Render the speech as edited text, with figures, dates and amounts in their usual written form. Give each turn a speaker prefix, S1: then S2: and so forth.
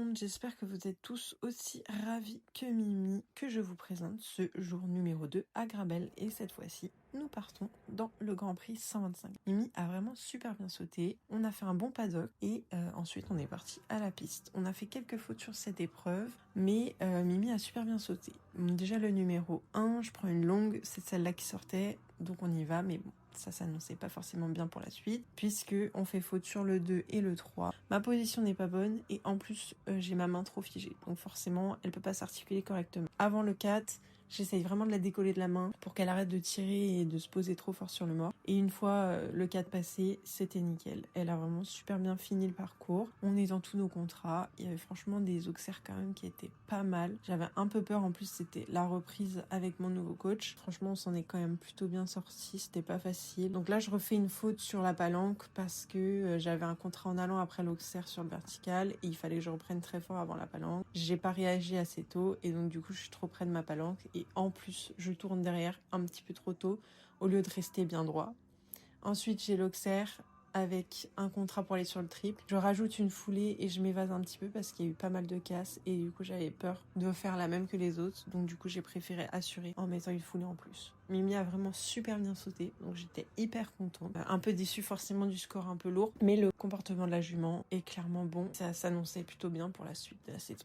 S1: monde, j'espère que vous êtes tous aussi ravis que Mimi, que je vous présente ce jour numéro 2 à Grabel. Et cette fois-ci, nous partons dans le Grand Prix 125. Mimi a vraiment super bien sauté, on a fait un bon paddock et ensuite on est parti à la piste. On a fait quelques fautes sur cette épreuve, mais Mimi a super bien sauté. Déjà le numéro 1, je prends une longue, c'est celle-là qui sortait, donc on y va, mais bon. Ça s'annonçait pas forcément bien pour la suite, puisque on fait faute sur le 2 et le 3. Ma position n'est pas bonne, et en plus, j'ai ma main trop figée. Donc forcément, elle peut pas s'articuler correctement. Avant le 4, j'essaye vraiment de la décoller de la main pour qu'elle arrête de tirer et de se poser trop fort sur le mort. Et une fois le 4 passé, c'était nickel. Elle a vraiment super bien fini le parcours. On est dans tous nos contrats. Il y avait franchement des auxerres quand même qui étaient pas mal. J'avais un peu peur, en plus c'était la reprise avec mon nouveau coach. Franchement, on s'en est quand même plutôt bien sorti. C'était pas facile. Donc là, je refais une faute sur la palanque parce que j'avais un contrat en allant après l'auxerre sur le vertical et il fallait que je reprenne très fort avant la palanque. J'ai pas réagi assez tôt et donc du coup, je suis trop près de ma palanque et en plus, je tourne derrière un petit peu trop tôt au lieu de rester bien droit. Ensuite, j'ai l'auxerre avec un contrat pour aller sur le triple. Je rajoute une foulée et je m'évase un petit peu parce qu'il y a eu pas mal de casses et du coup j'avais peur de faire la même que les autres, donc du coup j'ai préféré assurer en mettant une foulée en plus. Mimi a vraiment super bien sauté, donc j'étais hyper contente. Un peu déçue forcément du score un peu lourd, mais le comportement de la jument est clairement bon. Ça s'annonçait plutôt bien pour la suite de la saison.